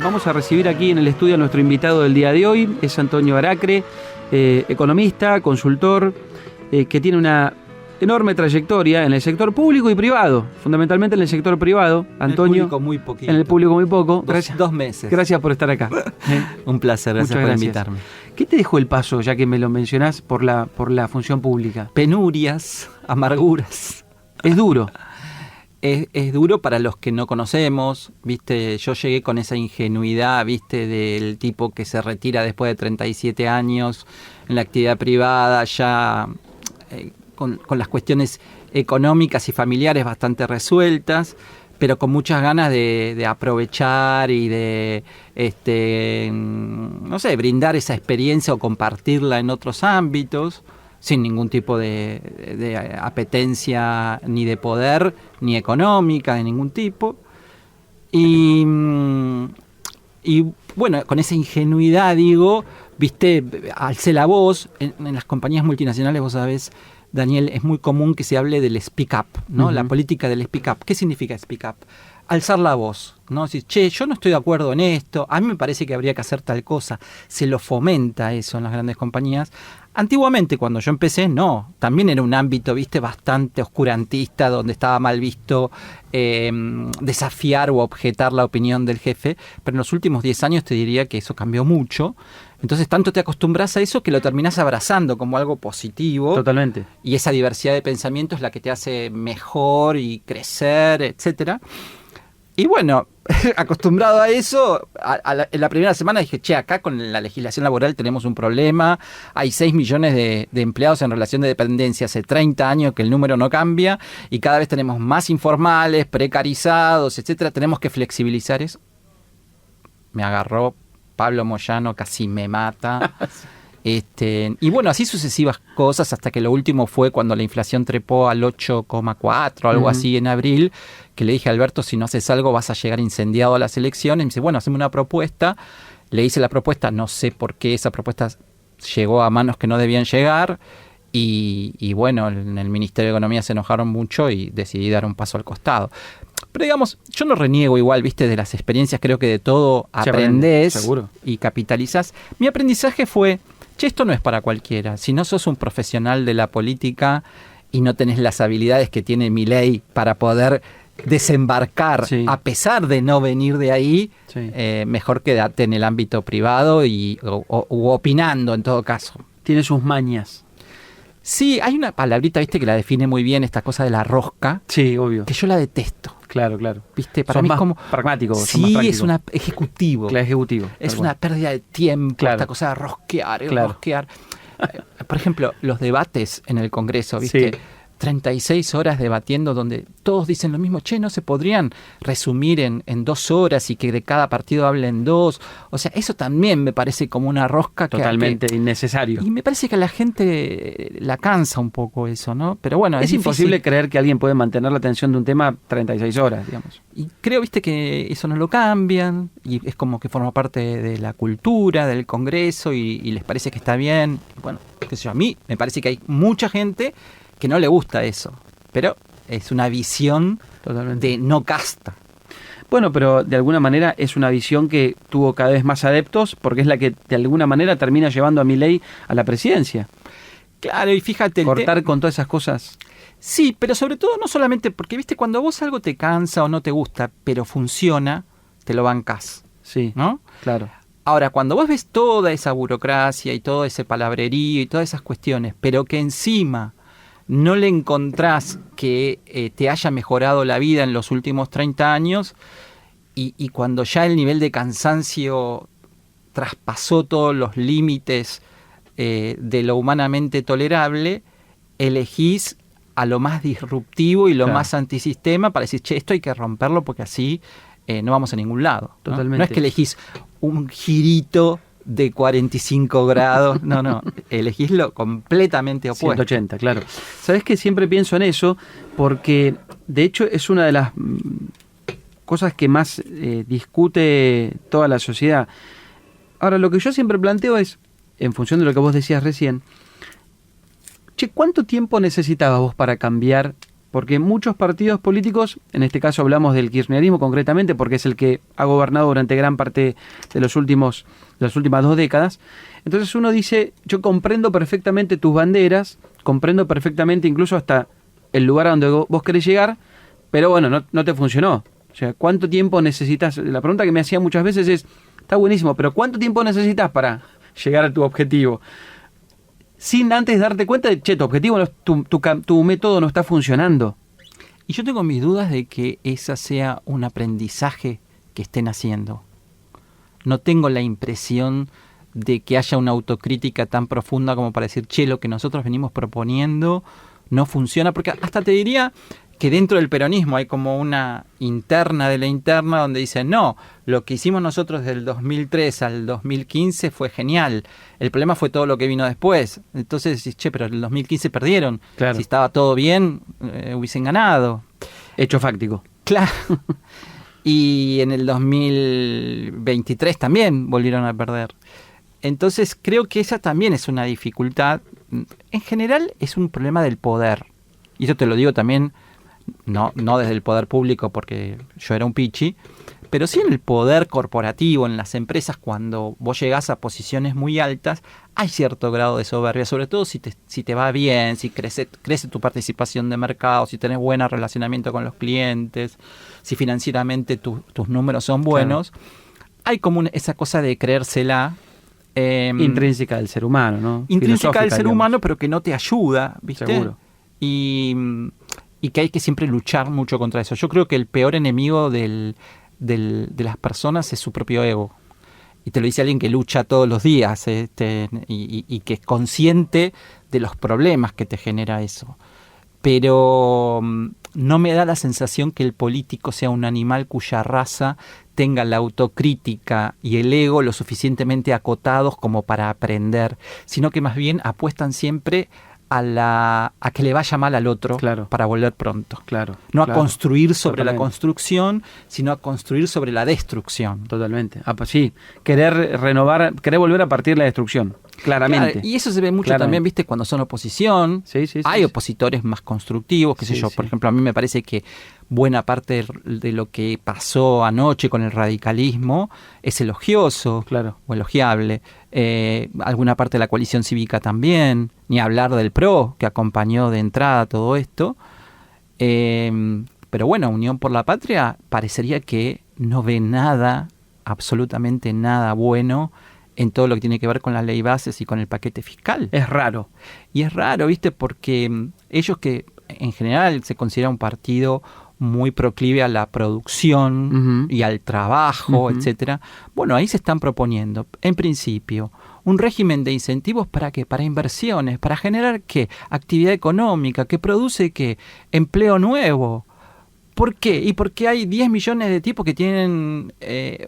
vamos a recibir aquí en el estudio a nuestro invitado del día de hoy. Es Antonio Aracre, economista, consultor, que tiene una enorme trayectoria en el sector público y privado, fundamentalmente en el sector privado. Antonio, en el público muy poquito. En el público muy poco. Gracias. 2 meses. Gracias por estar acá. Un placer, gracias por invitarme. ¿Qué te dejó el paso, ya que me lo mencionás, por la función pública? Penurias, amarguras. Es duro. Es duro para los que no conocemos, ¿viste? Yo llegué con esa ingenuidad, ¿viste? Del tipo que se retira después de 37 años en la actividad privada, ya con las cuestiones económicas y familiares bastante resueltas, pero con muchas ganas de aprovechar y de, no sé, brindar esa experiencia o compartirla en otros ámbitos, sin ningún tipo de apetencia ni de poder, ni económica, de ningún tipo. Y bueno, con esa ingenuidad, digo, viste, alcé la voz. En las compañías multinacionales, vos sabés, Daniel, es muy común que se hable del speak up, ¿no? Uh-huh. La política del speak up. ¿Qué significa speak up? Alzar la voz, ¿no? Decir, che, yo no estoy de acuerdo en esto, a mí me parece que habría que hacer tal cosa. Se lo fomenta eso en las grandes compañías. Antiguamente, cuando yo empecé, no. También era un ámbito, viste, bastante oscurantista, donde estaba mal visto desafiar o objetar la opinión del jefe. Pero en los últimos 10 años te diría que eso cambió mucho. Entonces, tanto te acostumbras a eso que lo terminás abrazando como algo positivo. Totalmente. Y esa diversidad de pensamiento es la que te hace mejor y crecer, etcétera. Y bueno, acostumbrado a eso, en la primera semana dije, che, acá con la legislación laboral tenemos un problema, hay 6 millones de empleados en relación de dependencia, hace 30 años que el número no cambia y cada vez tenemos más informales, precarizados, etcétera, tenemos que flexibilizar eso. Me agarró Pablo Moyano, casi me mata. Y bueno, así sucesivas cosas hasta que lo último fue cuando la inflación trepó al 8,4, algo así en abril, que le dije a Alberto, si no haces algo vas a llegar incendiado a las elecciones. Y me dice, bueno, haceme una propuesta. Le hice la propuesta, no sé por qué esa propuesta llegó a manos que no debían llegar. Y bueno, en el Ministerio de Economía se enojaron mucho y decidí dar un paso al costado. Pero digamos, yo no reniego igual, viste, de las experiencias, creo que de todo aprendés, seguro, y capitalizás. Mi aprendizaje fue, che, esto no es para cualquiera. Si no sos un profesional de la política y no tenés las habilidades que tiene Milei para poder desembarcar, sí, a pesar de no venir de ahí, sí, mejor quedate en el ámbito privado u opinando en todo caso. Tiene sus mañas. Sí, hay una palabrita, viste, que la define muy bien, esta cosa de la rosca. Sí, obvio. Que yo la detesto. Claro, claro. Viste, para mí es como pragmático. Sí, es un ejecutivo. Claro, ejecutivo. Es una pérdida de tiempo, claro, esta cosa de rosquear, claro, rosquear. Por ejemplo, los debates en el Congreso, viste. Sí. 36 horas debatiendo donde todos dicen lo mismo, che, no se podrían resumir en 2 horas y que de cada partido hablen 2. O sea, eso también me parece como una rosca. Totalmente innecesario. Y me parece que a la gente la cansa un poco eso, ¿no? Pero bueno, es imposible creer que alguien puede mantener la atención de un tema 36 horas, digamos. Y creo, viste, que eso no lo cambian y es como que forma parte de la cultura, del Congreso y les parece que está bien. Bueno, qué sé yo, a mí me parece que hay mucha gente que no le gusta eso, pero es una visión totalmente de no casta. Bueno, pero de alguna manera es una visión que tuvo cada vez más adeptos, porque es la que de alguna manera termina llevando a Milei a la presidencia. Claro, y fíjate... Cortar con todas esas cosas. Sí, pero sobre todo no solamente porque, viste, cuando vos algo te cansa o no te gusta, pero funciona, te lo bancás. Sí, ¿no? Claro. Ahora, cuando vos ves toda esa burocracia y todo ese palabrerío y todas esas cuestiones, pero que encima no le encontrás que te haya mejorado la vida en los últimos 30 años y cuando ya el nivel de cansancio traspasó todos los límites de lo humanamente tolerable, elegís a lo más disruptivo y lo más antisistema para decir, che, esto hay que romperlo porque así no vamos a ningún lado. Totalmente. No es que elegís un girito de 45 grados, no, elegís lo completamente opuesto. 180, claro. Sabés que siempre pienso en eso, porque de hecho es una de las cosas que más discute toda la sociedad. Ahora, lo que yo siempre planteo es, en función de lo que vos decías recién, che, ¿cuánto tiempo necesitabas vos para cambiar porque muchos partidos políticos, en este caso hablamos del kirchnerismo concretamente, porque es el que ha gobernado durante gran parte de las últimas 2 décadas, entonces uno dice, yo comprendo perfectamente tus banderas, comprendo perfectamente incluso hasta el lugar a donde vos querés llegar, pero bueno, no te funcionó. O sea, ¿cuánto tiempo necesitas? La pregunta que me hacía muchas veces es, está buenísimo, pero ¿cuánto tiempo necesitas para llegar a tu objetivo? Sin antes darte cuenta de, che, tu objetivo, tu método no está funcionando. Y yo tengo mis dudas de que esa sea un aprendizaje que estén haciendo. No tengo la impresión de que haya una autocrítica tan profunda como para decir, che, lo que nosotros venimos proponiendo no funciona, porque hasta te diría que dentro del peronismo hay como una interna de la interna donde dicen, no, lo que hicimos nosotros del 2003 al 2015 fue genial, el problema fue todo lo que vino después. Entonces decís, che, pero en el 2015 perdieron, claro. Si estaba todo bien, hubiesen ganado. Hecho fáctico. Claro. Y en el 2023 también volvieron a perder. Entonces creo que esa también es una dificultad. En general es un problema del poder. Y eso te lo digo también, no desde el poder público porque yo era un pichi, pero sí en el poder corporativo, en las empresas, cuando vos llegás a posiciones muy altas, hay cierto grado de soberbia, sobre todo si te va bien, si crece tu participación de mercado, si tenés buen relacionamiento con los clientes, si financieramente tus números son buenos. Claro. Hay como esa cosa de creérsela. Intrínseca del ser humano, ¿no? Intrínseca del ser humano, pero que no te ayuda, ¿viste? Seguro. Y que hay que siempre luchar mucho contra eso. Yo creo que el peor enemigo de las personas es su propio ego. Y te lo dice alguien que lucha todos los días y que es consciente de los problemas que te genera eso. Pero no me da la sensación que el político sea un animal cuya raza tenga la autocrítica y el ego lo suficientemente acotados como para aprender, sino que más bien apuestan siempre a que le vaya mal al otro, claro, para volver pronto. Claro, no claro, a construir sobre totalmente la construcción, sino a construir sobre la destrucción. Totalmente. Pues sí, querer renovar, querer volver a partir de la destrucción. Claramente. Claro, y eso se ve mucho también, ¿viste? Cuando son oposición. Sí, hay opositores más constructivos, qué sé yo. Sí. Por ejemplo, a mí me parece que buena parte de lo que pasó anoche con el radicalismo es elogioso, claro, o elogiable. Alguna parte de la coalición cívica también, ni hablar del PRO, que acompañó de entrada todo esto. Pero bueno, Unión por la Patria parecería que no ve nada, absolutamente nada bueno en todo lo que tiene que ver con la ley bases y con el paquete fiscal. Es raro. Y es raro, ¿viste? Porque ellos, que en general se considera un partido muy proclive a la producción y al trabajo, etcétera. Bueno, ahí se están proponiendo, en principio, un régimen de incentivos ¿para qué? Para inversiones, para generar ¿qué? Actividad económica, que produce ¿qué? Empleo nuevo. ¿Por qué? Y porque hay 10 millones de tipos que tienen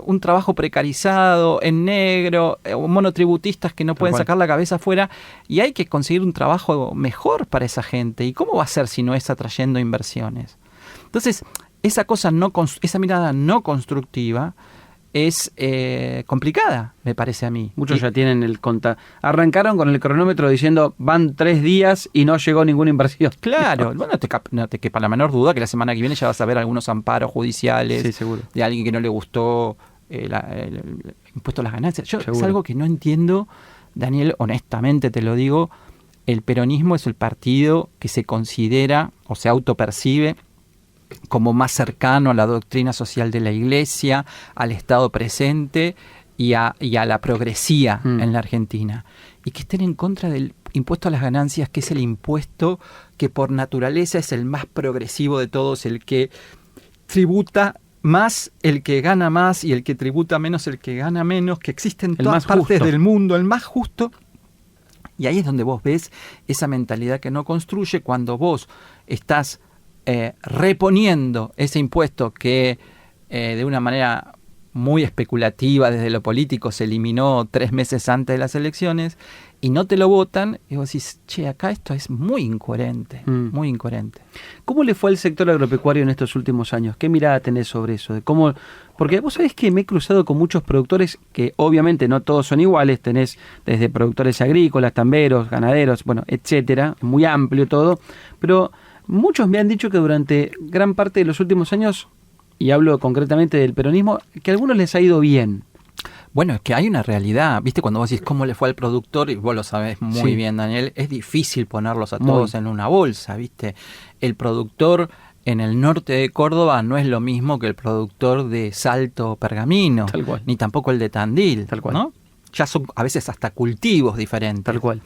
un trabajo precarizado, en negro, monotributistas que no pueden sacar la cabeza afuera, y hay que conseguir un trabajo mejor para esa gente. ¿Y cómo va a ser si no es atrayendo inversiones? Entonces, esa mirada no constructiva es complicada, me parece a mí. Muchos ya tienen arrancaron con el cronómetro diciendo van 3 días y no llegó ninguna inversión. Claro, bueno, no te quepa la menor duda que la semana que viene ya vas a ver algunos amparos judiciales, sí, seguro, de alguien que no le gustó el impuesto a las ganancias. Es algo que no entiendo, Daniel, honestamente te lo digo. El peronismo es el partido que se considera o se autopercibe como más cercano a la doctrina social de la Iglesia, al Estado presente y a la progresía en la Argentina. Y que estén en contra del impuesto a las ganancias, que es el impuesto que por naturaleza es el más progresivo de todos, el que tributa más el que gana más y el que tributa menos el que gana menos, que existe en todas partes del mundo, el más justo. Y ahí es donde vos ves esa mentalidad que no construye cuando vos estás reponiendo ese impuesto que de una manera muy especulativa desde lo político se eliminó 3 meses antes de las elecciones y no te lo votan, y vos decís, che, acá esto es muy incoherente, muy incoherente. ¿Cómo le fue al sector agropecuario en estos últimos años? ¿Qué mirada tenés sobre eso? Porque vos sabés que me he cruzado con muchos productores que obviamente no todos son iguales, tenés desde productores agrícolas, tamberos, ganaderos, bueno, etcétera, muy amplio todo, pero Muchos me han dicho que durante gran parte de los últimos años, y hablo concretamente del peronismo, que a algunos les ha ido bien. Bueno, es que hay una realidad, ¿viste? Cuando vos decís cómo le fue al productor, y vos lo sabés muy Sí. bien, Daniel, es difícil ponerlos a todos en una bolsa, ¿viste? El productor en el norte de Córdoba no es lo mismo que el productor de Salto o Pergamino, Tal cual. ni tampoco el de Tandil, Tal cual. ¿no? Ya son a veces hasta cultivos diferentes. Tal cual.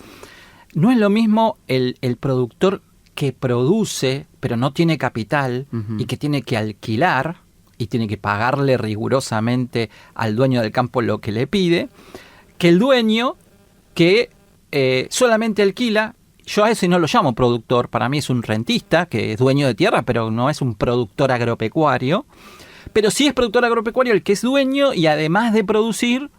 No es lo mismo el productor que produce, pero no tiene capital Ujú. y que tiene que alquilar y tiene que pagarle rigurosamente al dueño del campo lo que le pide, que el dueño que solamente alquila. Yo a eso no lo llamo productor, para mí es un rentista que es dueño de tierra, pero no es un productor agropecuario. Pero sí es productor agropecuario el que es dueño y además de producir,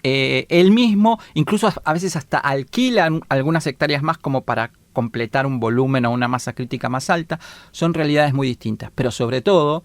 él mismo, incluso a veces hasta alquila algunas hectáreas más como para completar un volumen o una masa crítica más alta. Son realidades muy distintas, pero sobre todo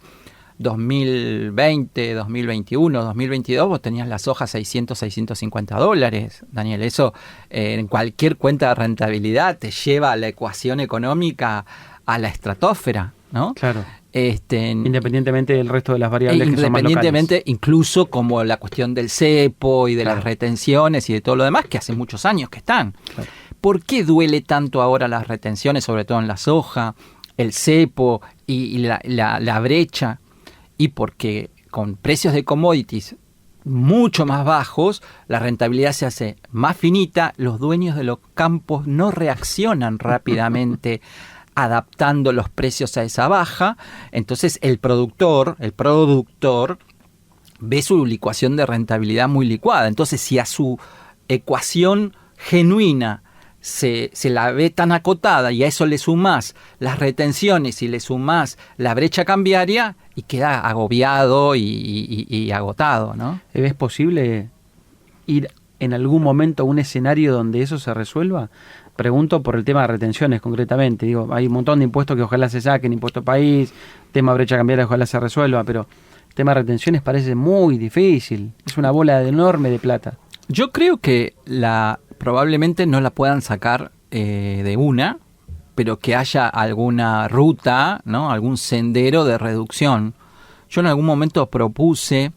2020, 2021, 2022, vos tenías la soja 600, 650 dólares, Daniel. Eso en cualquier cuenta de rentabilidad te lleva a la ecuación económica a la estratosfera, ¿no? Claro. Independientemente Independientemente del resto de las variables que son más locales. Incluso como la cuestión del cepo y de Claro. las retenciones y de todo lo demás, que hace muchos años que están. Claro. ¿Por qué duele tanto ahora las retenciones, sobre todo en la soja, el cepo y la brecha? Y porque con precios de commodities mucho más bajos, la rentabilidad se hace más finita, los dueños de los campos no reaccionan rápidamente adaptando los precios a esa baja, entonces el productor ve su licuación de rentabilidad muy licuada. Entonces, si a su ecuación genuina se la ve tan acotada y a eso le sumás las retenciones y le sumás la brecha cambiaria, y queda agobiado y agotado, ¿no? ¿Es posible ir en algún momento a un escenario donde eso se resuelva? Pregunto por el tema de retenciones concretamente. Digo, hay un montón de impuestos que ojalá se saquen, impuesto país, tema brecha cambiaria ojalá se resuelva, pero el tema de retenciones parece muy difícil. Es una bola enorme de plata. Yo creo que probablemente no la puedan sacar de una, pero que haya alguna ruta, ¿no? Algún sendero de reducción. Yo en algún momento propuse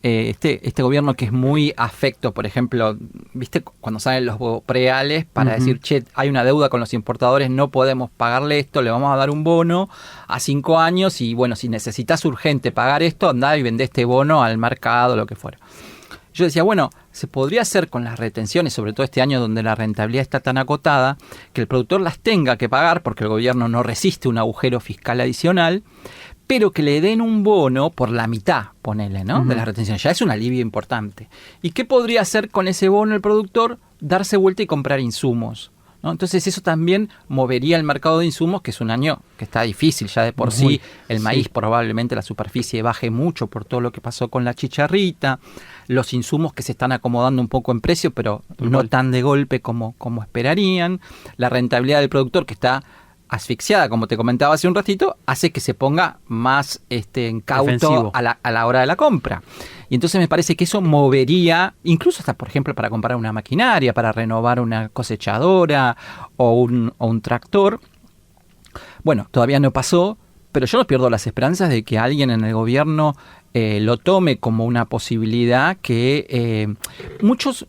este gobierno que es muy afecto, por ejemplo, ¿viste? Cuando salen los preales para decir, che, hay una deuda con los importadores, no podemos pagarle esto, le vamos a dar un bono a 5 años y bueno, si necesitas urgente pagar esto, andá y vendé este bono al mercado, lo que fuera. Yo decía, bueno, se podría hacer con las retenciones, sobre todo este año donde la rentabilidad está tan acotada, que el productor las tenga que pagar porque el gobierno no resiste un agujero fiscal adicional, pero que le den un bono por la mitad, ponele, ¿no? De las retenciones. Ya es un alivio importante. ¿Y qué podría hacer con ese bono el productor? Darse vuelta y comprar insumos, ¿no? Entonces eso también movería el mercado de insumos, que es un año que está difícil ya de por sí. El maíz probablemente la superficie baje mucho por todo lo que pasó con la chicharrita. Los insumos que se están acomodando un poco en precio, pero no tan de golpe como esperarían. La rentabilidad del productor, que está asfixiada, como te comentaba hace un ratito, hace que se ponga más cauto a la hora de la compra. Y entonces me parece que eso movería, incluso hasta, por ejemplo, para comprar una maquinaria, para renovar una cosechadora o un tractor. Bueno, todavía no pasó, pero yo no pierdo las esperanzas de que alguien en el gobierno lo tome como una posibilidad que muchos...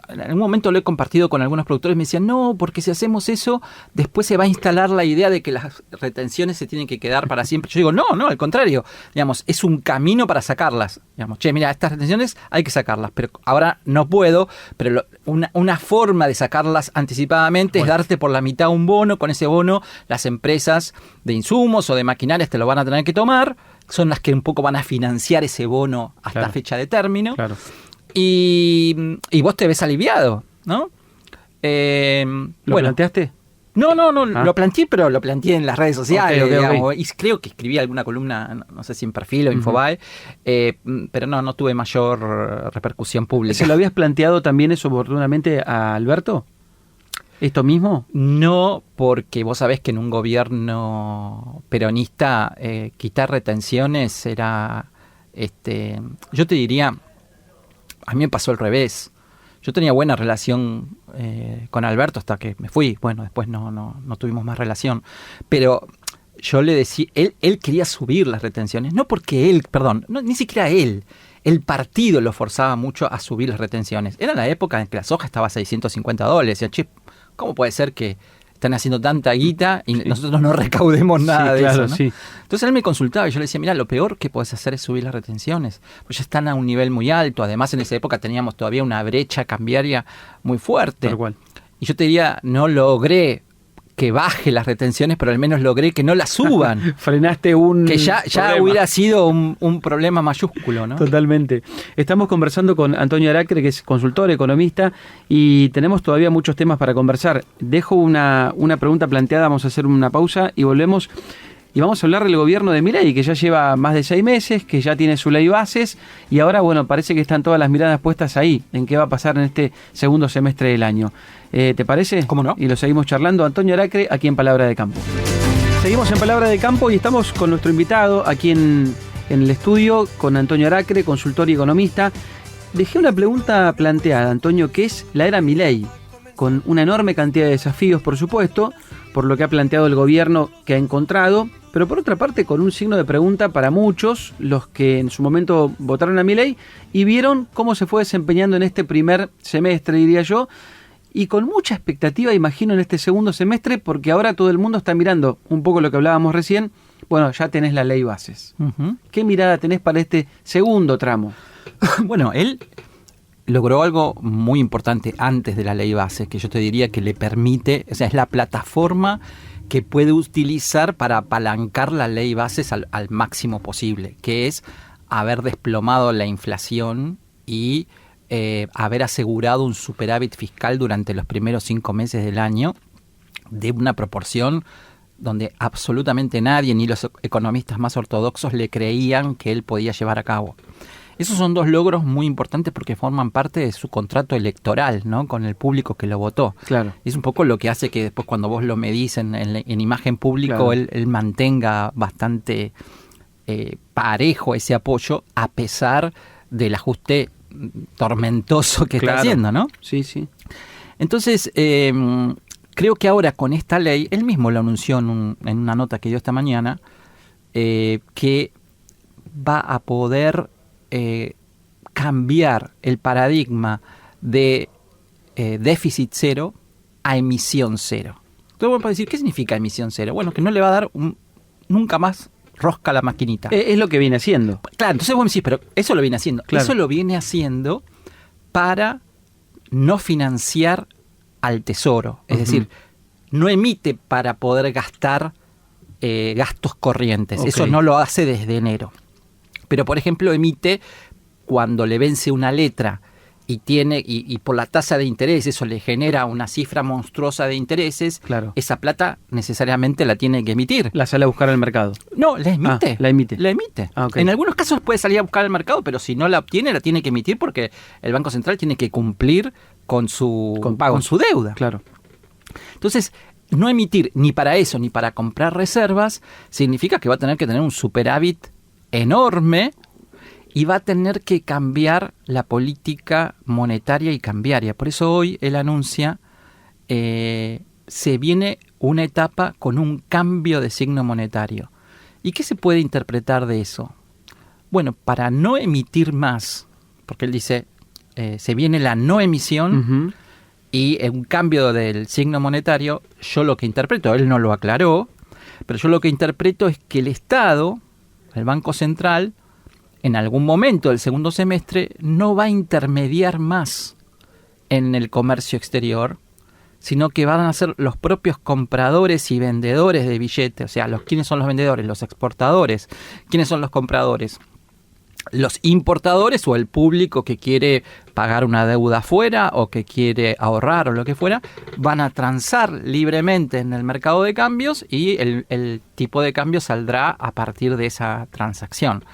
En algún momento lo he compartido con algunos productores, me decían, no, porque si hacemos eso, después se va a instalar la idea de que las retenciones se tienen que quedar para siempre. Yo digo, no, al contrario, digamos, es un camino para sacarlas. Digamos, che, mira, estas retenciones hay que sacarlas, pero ahora no puedo, pero una forma de sacarlas anticipadamente es darte por la mitad un bono. Con ese bono, las empresas de insumos o de maquinarias te lo van a tener que tomar, son las que un poco van a financiar ese bono hasta fecha de término. Claro. Y vos te ves aliviado, ¿no? ¿Lo planteaste? No, lo planteé, pero lo planteé en las redes sociales, digamos, y creo que escribí alguna columna, no sé si en Perfil o Infobae, pero no tuve mayor repercusión pública. ¿Se lo habías planteado también eso oportunamente a Alberto? ¿Esto mismo? No, porque vos sabés que en un gobierno peronista quitar retenciones era, yo te diría... A mí me pasó al revés. Yo tenía buena relación con Alberto hasta que me fui. Bueno, después no tuvimos más relación. Pero yo le decía, él quería subir las retenciones, no porque ni siquiera él. El partido lo forzaba mucho a subir las retenciones. Era la época en que la soja estaba a $650. Decía, che, ¿cómo puede ser que están haciendo tanta guita y nosotros no recaudemos nada de eso, ¿no? Sí. Entonces él me consultaba y yo le decía, mira, lo peor que podés hacer es subir las retenciones, pues ya están a un nivel muy alto. Además, en esa época teníamos todavía una brecha cambiaria muy fuerte. Tal cual. Y yo te diría, no logré que baje las retenciones, pero al menos logré que no las suban. Frenaste un que ya problema. hubiera sido un problema mayúsculo, ¿no? Totalmente. Estamos conversando con Antonio Aracre, que es consultor, economista, y tenemos todavía muchos temas para conversar. Dejo una pregunta planteada, vamos a hacer una pausa y volvemos. Y vamos a hablar del gobierno de Milei, que ya lleva más de 6 meses, que ya tiene su ley bases, y ahora, bueno, parece que están todas las miradas puestas ahí, en qué va a pasar en este segundo semestre del año. ¿Te parece? ¿Cómo no? Y lo seguimos charlando. Antonio Aracre, aquí en Palabra de Campo. Seguimos en Palabra de Campo y estamos con nuestro invitado aquí en el estudio, con Antonio Aracre, consultor y economista. Dejé una pregunta planteada, Antonio, que es la era Milei, con una enorme cantidad de desafíos, por supuesto, por lo que ha planteado el gobierno que ha encontrado, pero por otra parte con un signo de pregunta para muchos, los que en su momento votaron a Milei y vieron cómo se fue desempeñando en este primer semestre, diría yo, y con mucha expectativa, imagino, en este segundo semestre, porque ahora todo el mundo está mirando un poco lo que hablábamos recién. Bueno, ya tenés la ley bases. Uh-huh. ¿Qué mirada tenés para este segundo tramo? Bueno, él logró algo muy importante antes de la ley base, que yo te diría que le permite, o sea, es la plataforma que puede utilizar para apalancar la ley bases al máximo posible, que es haber desplomado la inflación y haber asegurado un superávit fiscal durante los primeros 5 meses del año de una proporción donde absolutamente nadie, ni los economistas más ortodoxos, le creían que él podía llevar a cabo. Esos son 2 logros muy importantes porque forman parte de su contrato electoral, ¿no? Con el público que lo votó. Claro. Es un poco lo que hace que después cuando vos lo medís en imagen público, claro, él mantenga bastante parejo ese apoyo a pesar del ajuste tormentoso que está haciendo, ¿no? Sí, sí. Entonces, creo que ahora con esta ley, él mismo lo anunció en una nota que dio esta mañana, que va a poder cambiar el paradigma de déficit cero a emisión cero. Entonces vamos a decir, ¿qué significa emisión cero? Bueno, que no le va a dar nunca más rosca a la maquinita. Es lo que viene haciendo. Claro, entonces vos me decís, pero eso lo viene haciendo. Claro. Eso lo viene haciendo para no financiar al tesoro. Es decir, no emite para poder gastar gastos corrientes. Okay. Eso no lo hace desde enero. Pero, por ejemplo, emite cuando le vence una letra y por la tasa de interés eso le genera una cifra monstruosa de intereses, claro, esa plata necesariamente la tiene que emitir. La sale a buscar al mercado. No, la emite. La emite. La emite. Okay. En algunos casos puede salir a buscar al mercado, pero si no la obtiene, la tiene que emitir porque el Banco Central tiene que cumplir con su deuda. Claro. Entonces, no emitir ni para eso ni para comprar reservas significa que va a tener que tener un superávit enorme y va a tener que cambiar la política monetaria y cambiaria. Por eso hoy él anuncia se viene una etapa con un cambio de signo monetario. ¿Y qué se puede interpretar de eso? Bueno, para no emitir más, porque él dice, se viene la no emisión y un cambio del signo monetario, yo lo que interpreto, él no lo aclaró, pero yo lo que interpreto es que el Estado, el Banco Central, en algún momento del segundo semestre no va a intermediar más en el comercio exterior, sino que van a ser los propios compradores y vendedores de billetes. O sea, ¿quiénes son los vendedores? Los exportadores. ¿Quiénes son los compradores? Los importadores o el público que quiere pagar una deuda afuera o que quiere ahorrar o lo que fuera, van a transar libremente en el mercado de cambios y el tipo de cambio saldrá a partir de esa transacción.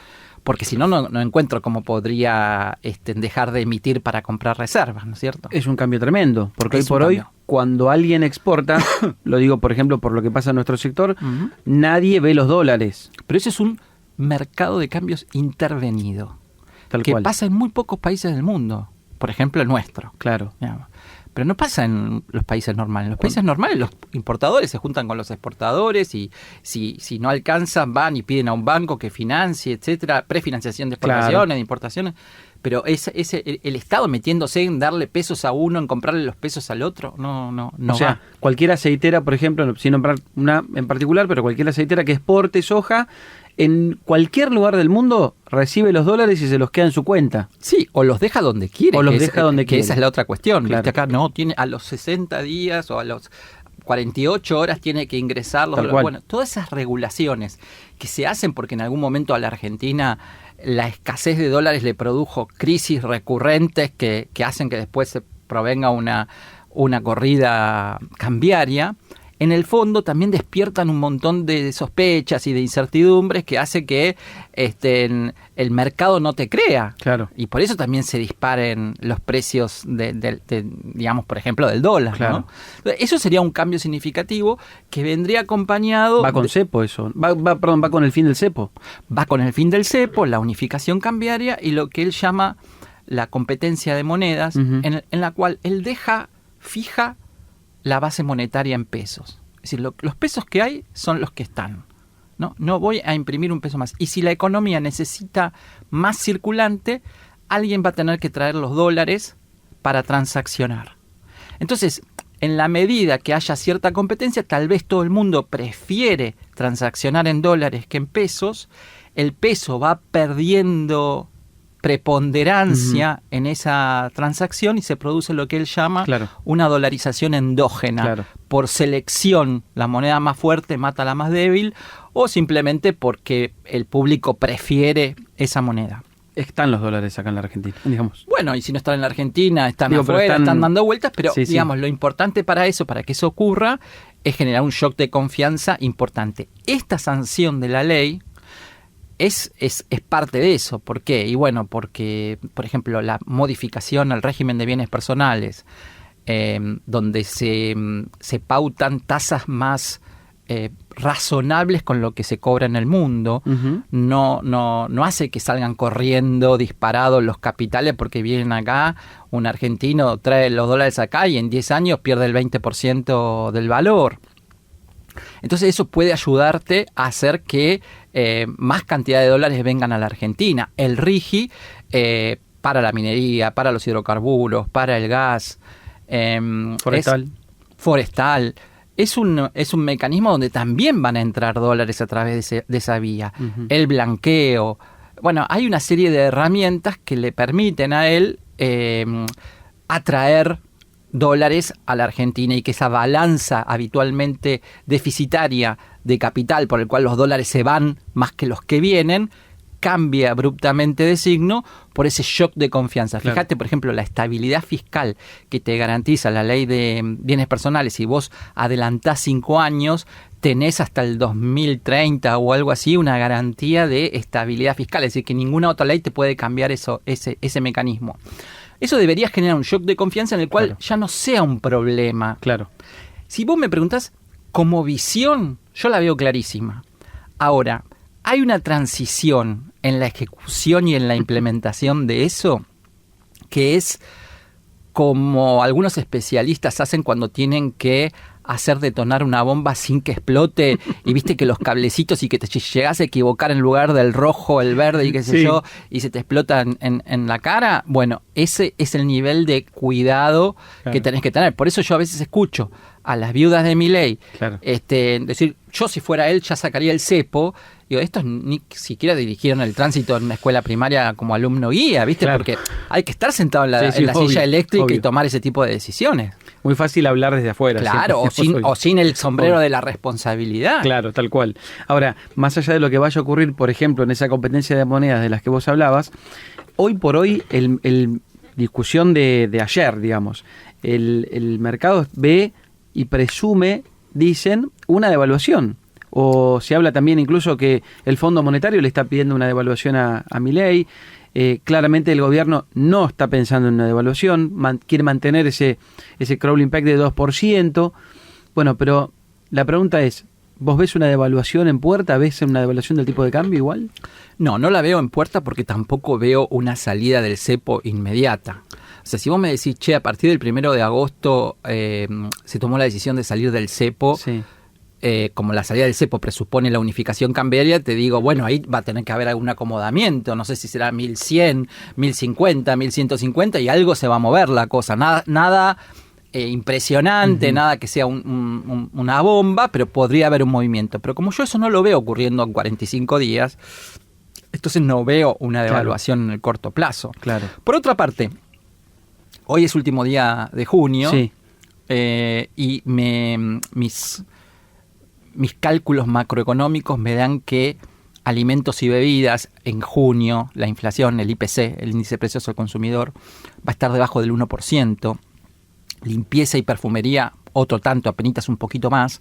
Porque si no, no encuentro cómo podría dejar de emitir para comprar reservas, ¿no es cierto? Es un cambio tremendo, porque hoy por hoy, cuando alguien exporta, lo digo por ejemplo por lo que pasa en nuestro sector, nadie ve los dólares. Pero ese es un mercado de cambios intervenido, Tal que cual. pasa en muy pocos países del mundo, por ejemplo el nuestro. Claro. Pero no pasa en los países normales. En los países normales los importadores se juntan con los exportadores y si no alcanzan van y piden a un banco que financie, etcétera, prefinanciación de exportaciones, de importaciones. Pero el Estado metiéndose en darle pesos a uno, en comprarle los pesos al otro, no o sea, va. Cualquier aceitera, por ejemplo, sin nombrar una en particular, pero cualquier aceitera que exporte soja, en cualquier lugar del mundo recibe los dólares y se los queda en su cuenta. Sí, o los deja donde quiere. O los deja donde quiere. Esa es la otra cuestión. Claro. ¿Viste? Acá no, tiene a los 60 días o a los 48 horas tiene que ingresar los dólares. Bueno, todas esas regulaciones que se hacen porque en algún momento a la Argentina la escasez de dólares le produjo crisis recurrentes que hacen que después se provenga una corrida cambiaria, en el fondo también despiertan un montón de sospechas y de incertidumbres que hace que el mercado no te crea. Claro. Y por eso también se disparen los precios digamos, por ejemplo, del dólar. Claro. ¿No? Eso sería un cambio significativo que vendría acompañado... Va con cepo eso. Va con el fin del cepo. Va con el fin del cepo, la unificación cambiaria y lo que él llama la competencia de monedas, en la cual él fija la base monetaria en pesos. Es decir, los pesos que hay son los que están. No voy a imprimir un peso más. Y si la economía necesita más circulante, alguien va a tener que traer los dólares para transaccionar. Entonces, en la medida que haya cierta competencia, tal vez todo el mundo prefiere transaccionar en dólares que en pesos. El peso va perdiendo preponderancia en esa transacción y se produce lo que él llama una dolarización endógena. Claro. Por selección, la moneda más fuerte mata a la más débil o simplemente porque el público prefiere esa moneda. Están los dólares acá en la Argentina, digamos. Bueno, y si no están en la Argentina, están afuera, están dando vueltas, pero digamos, lo importante para que eso ocurra, es generar un shock de confianza importante. Esta sanción de la ley es parte de eso. ¿Por qué? Y bueno, porque, por ejemplo, la modificación al régimen de bienes personales, donde se pautan tasas más razonables con lo que se cobra en el mundo, no hace que salgan corriendo disparados los capitales porque vienen acá, un argentino trae los dólares acá y en 10 años pierde el 20% del valor. Entonces eso puede ayudarte a hacer que más cantidad de dólares vengan a la Argentina. El RIGI para la minería, para los hidrocarburos, para el gas, forestal. Es un mecanismo donde también van a entrar dólares a través de esa vía. El blanqueo. Bueno, hay una serie de herramientas que le permiten a él atraer dólares a la Argentina y que esa balanza habitualmente deficitaria de capital por el cual los dólares se van más que los que vienen, cambia abruptamente de signo por ese shock de confianza. Claro. Fíjate, por ejemplo, la estabilidad fiscal que te garantiza la ley de bienes personales. Si vos adelantás 5 años, tenés hasta el 2030 o algo así una garantía de estabilidad fiscal. Es decir, que ninguna otra ley te puede cambiar ese mecanismo. Eso debería generar un shock de confianza en el cual ya no sea un problema. Claro. Si vos me preguntás, como visión, yo la veo clarísima. Ahora, hay una transición en la ejecución y en la implementación de eso que es como algunos especialistas hacen cuando tienen que hacer detonar una bomba sin que explote y viste que los cablecitos y que te llegas a equivocar en lugar del rojo, el verde y qué sé yo, y se te explota en la cara. Bueno, ese es el nivel de cuidado que tenés que tener. Por eso yo a veces escucho a las viudas de Milei decir, yo si fuera él ya sacaría el cepo. Digo, estos ni siquiera dirigieron el tránsito en una escuela primaria como alumno guía, ¿viste? Claro. Porque hay que estar sentado en la silla eléctrica y tomar ese tipo de decisiones. Muy fácil hablar desde afuera. Claro, o sin el sombrero de la responsabilidad. Claro, tal cual. Ahora, más allá de lo que vaya a ocurrir, por ejemplo, en esa competencia de monedas de las que vos hablabas, hoy por hoy, el discusión de ayer, digamos, el mercado ve y presume, dicen, una devaluación. O se habla también incluso que el Fondo Monetario le está pidiendo una devaluación a Milei. Claramente el gobierno no está pensando en una devaluación, quiere mantener ese crawling peg de 2%. Bueno, pero la pregunta es, ¿vos ves una devaluación en puerta? ¿Ves una devaluación del tipo de cambio igual? No la veo en puerta porque tampoco veo una salida del cepo inmediata. O sea, si vos me decís, che, a partir del 1 de agosto se tomó la decisión de salir del cepo, Sí. Como la salida del cepo presupone la unificación cambiaria, te digo, bueno, ahí va a tener que haber algún acomodamiento, no sé si será 1100, 1050, 1150 y algo se va a mover la cosa, nada impresionante, nada que sea una bomba, pero podría haber un movimiento. Pero como yo eso no lo veo ocurriendo en 45 días, entonces no veo una devaluación en el corto plazo. Claro. Por otra parte, hoy es último día de junio, Sí. Y mis cálculos macroeconómicos me dan que alimentos y bebidas en junio, la inflación, el IPC, el índice de precios al consumidor, va a estar debajo del 1%. Limpieza y perfumería, otro tanto, apenitas un poquito más.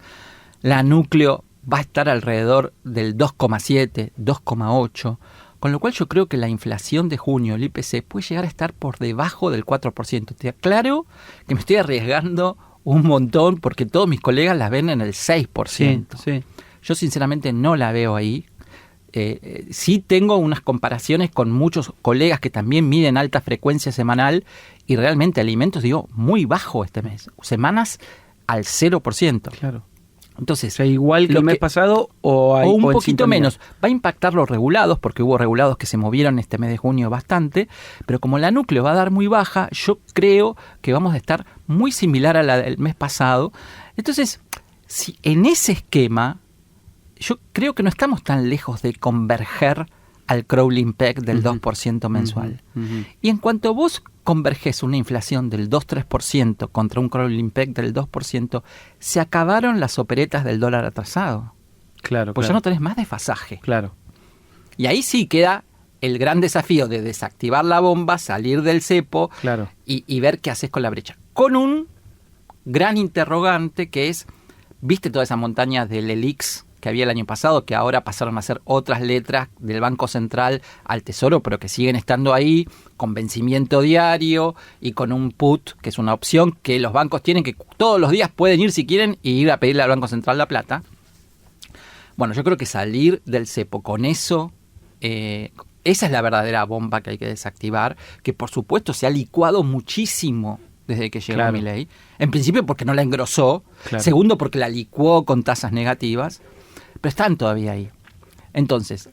La núcleo va a estar alrededor del 2,7, 2,8. Con lo cual yo creo que la inflación de junio, el IPC, puede llegar a estar por debajo del 4%. Te aclaro que me estoy arriesgando un montón porque todos mis colegas las ven en el 6%. Sí. Yo sinceramente no la veo ahí. Sí tengo unas comparaciones con muchos colegas que también miden alta frecuencia semanal y realmente alimentos, digo, muy bajo este mes. Semanas al 0%. Claro. Entonces, O sea, igual que el mes pasado o un en poquito sintonía. menos. Va a impactar los regulados, porque hubo regulados que se movieron este mes de junio bastante, pero como la núcleo va a dar muy baja, yo creo que vamos a estar muy similar a la del mes pasado. Entonces, si en ese esquema, yo creo que no estamos tan lejos de converger al crawling peg del 2% mensual. Y en cuanto vos converges una inflación del 2-3% contra un crawling peg del 2%, se acabaron las operetas del dólar atrasado. Claro, Pues ya no tenés más desfasaje. Claro. Y ahí sí queda el gran desafío de desactivar la bomba, salir del cepo Claro. y ver qué haces con la brecha. Con un gran interrogante que es, ¿viste toda esa montaña del ELIX que había el año pasado, que ahora pasaron a ser otras letras del Banco Central al Tesoro, pero que siguen estando ahí con vencimiento diario y con un put, que es una opción que los bancos tienen, que todos los días pueden ir si quieren y ir a pedirle al Banco Central la plata? Bueno, yo creo que salir del cepo con eso, esa es la verdadera bomba que hay que desactivar, que por supuesto se ha licuado muchísimo desde que llegó Milei. En principio porque no la engrosó, segundo porque la licuó con tasas negativas, pero están todavía ahí. Entonces,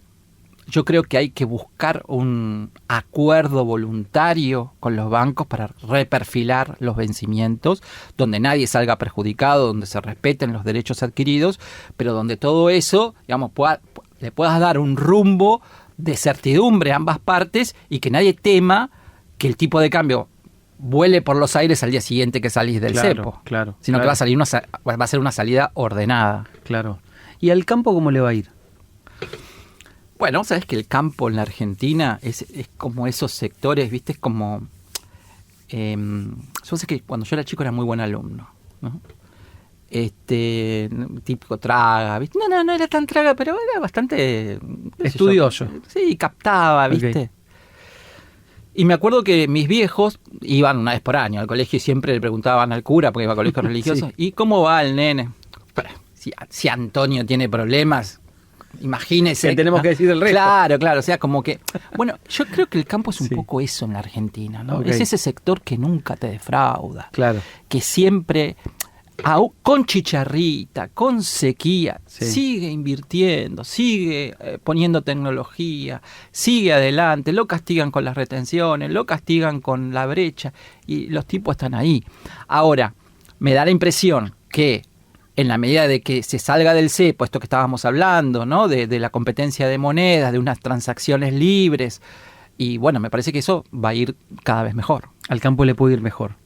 yo creo que hay que buscar un acuerdo voluntario con los bancos para reperfilar los vencimientos, donde nadie salga perjudicado, donde se respeten los derechos adquiridos, pero donde todo eso, digamos, le puedas dar un rumbo de certidumbre a ambas partes y que nadie tema que el tipo de cambio vuele por los aires al día siguiente que salís del cepo. Sino que va a ser una salida ordenada. Claro. ¿Y al campo cómo le va a ir? Bueno, sabes que el campo en la Argentina es como esos sectores, ¿viste? Es como... yo sé que cuando yo era chico era muy buen alumno, ¿no? Típico traga, ¿viste? No era tan traga, pero era bastante... estudioso. Sí, captaba, ¿viste? Okay. Y me acuerdo que mis viejos iban una vez por año al colegio y siempre le preguntaban al cura, porque iba a colegios religiosos, ¿y cómo va el nene? Si Antonio tiene problemas, imagínese. ¿Qué tenemos que decir del resto? Claro, o sea, como que... Bueno, yo creo que el campo es un poco eso en la Argentina, ¿no? Okay. Es ese sector que nunca te defrauda. Claro. Que siempre, con chicharrita, con sequía, sigue invirtiendo, sigue poniendo tecnología, sigue adelante, lo castigan con las retenciones, lo castigan con la brecha, y los tipos están ahí. Ahora, me da la impresión que en la medida de que se salga del cepo, esto que estábamos hablando, ¿no? De la competencia de monedas, de unas transacciones libres, y bueno, me parece que eso va a ir cada vez mejor. Al campo le puede ir mejor.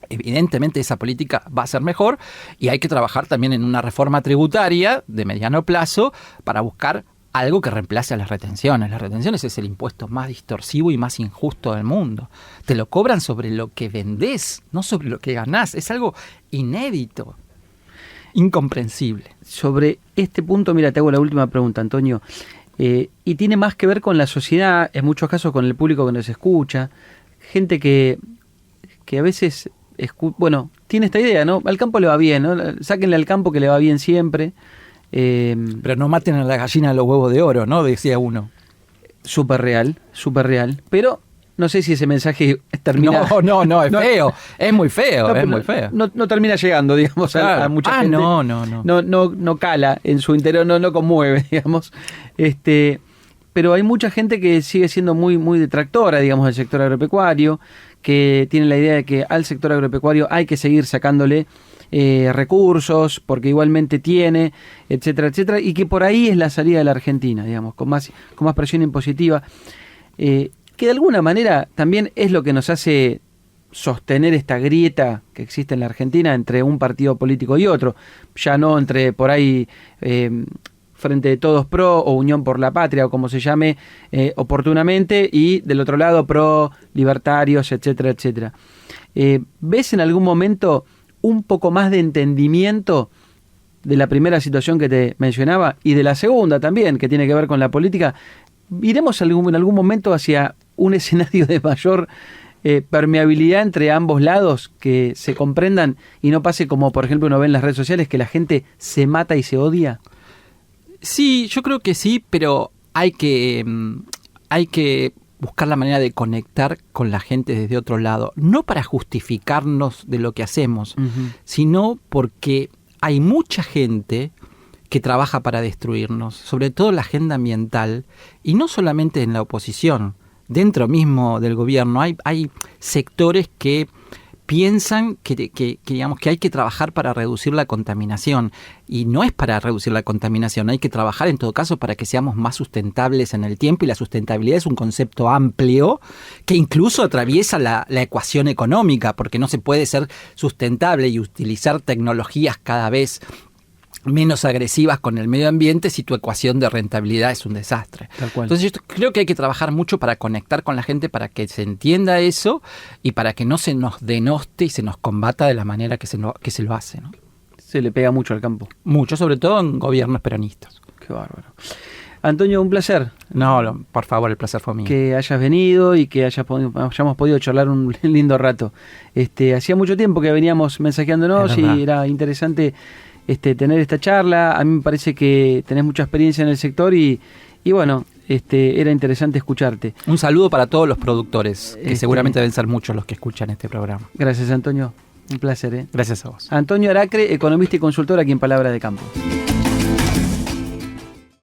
Evidentemente esa política va a ser mejor y hay que trabajar también en una reforma tributaria de mediano plazo para buscar algo que reemplace a las retenciones. Las retenciones es el impuesto más distorsivo y más injusto del mundo. Te lo cobran sobre lo que vendés, no sobre lo que ganás. Es algo inédito. Incomprensible. Sobre este punto, mira, te hago la última pregunta, Antonio. Y tiene más que ver con la sociedad, en muchos casos con el público que nos escucha. Gente que a veces, tiene esta idea, ¿no? Al campo le va bien, ¿no? Sáquenle al campo que le va bien siempre. Pero no maten a la gallina de los huevos de oro, ¿no? Decía uno. Súper real. Pero no sé si ese mensaje termina... No, es feo, es muy feo, es muy feo. No termina llegando, digamos, Claro. a mucha gente. No. No cala en su interior, no conmueve, digamos. Pero hay mucha gente que sigue siendo muy, muy detractora, digamos, del sector agropecuario, que tiene la idea de que al sector agropecuario hay que seguir sacándole recursos, porque igualmente tiene, etcétera, etcétera, y que por ahí es la salida de la Argentina, digamos, con más presión impositiva, que de alguna manera también es lo que nos hace sostener esta grieta que existe en la Argentina entre un partido político y otro, ya no entre por ahí Frente de Todos Pro o Unión por la Patria o como se llame oportunamente, y del otro lado pro, libertarios, etcétera, etcétera. ¿Ves en algún momento un poco más de entendimiento de la primera situación que te mencionaba y de la segunda también, que tiene que ver con la política? ¿Iremos en algún momento hacia un escenario de mayor permeabilidad entre ambos lados, que se comprendan y no pase como, por ejemplo, uno ve en las redes sociales, que la gente se mata y se odia? Sí, yo creo que sí, pero hay que buscar la manera de conectar con la gente desde otro lado, no para justificarnos de lo que hacemos, sino porque hay mucha gente que trabaja para destruirnos, sobre todo la agenda ambiental, y no solamente en la oposición, dentro mismo del gobierno hay sectores que piensan que digamos que hay que trabajar para reducir la contaminación, y no es para reducir la contaminación, hay que trabajar en todo caso para que seamos más sustentables en el tiempo, y la sustentabilidad es un concepto amplio que incluso atraviesa la ecuación económica, porque no se puede ser sustentable y utilizar tecnologías cada vez menos agresivas con el medio ambiente si tu ecuación de rentabilidad es un desastre. Tal cual. Entonces yo creo que hay que trabajar mucho para conectar con la gente, para que se entienda eso y para que no se nos denoste y se nos combata de la manera que se lo hace, ¿no? Se le pega mucho al campo. Mucho, sobre todo en gobiernos peronistas. Qué bárbaro. Antonio, un placer. No, por favor, el placer fue mío. Que hayas venido y que hayamos podido charlar un lindo rato. Hacía mucho tiempo que veníamos mensajeándonos y era interesante tener esta charla. A mí me parece que tenés mucha experiencia en el sector y bueno, era interesante escucharte. Un saludo para todos los productores, que seguramente deben ser muchos los que escuchan este programa. Gracias, Antonio. Un placer. Gracias a vos. Antonio Aracre, economista y consultor aquí en Palabra de Campo.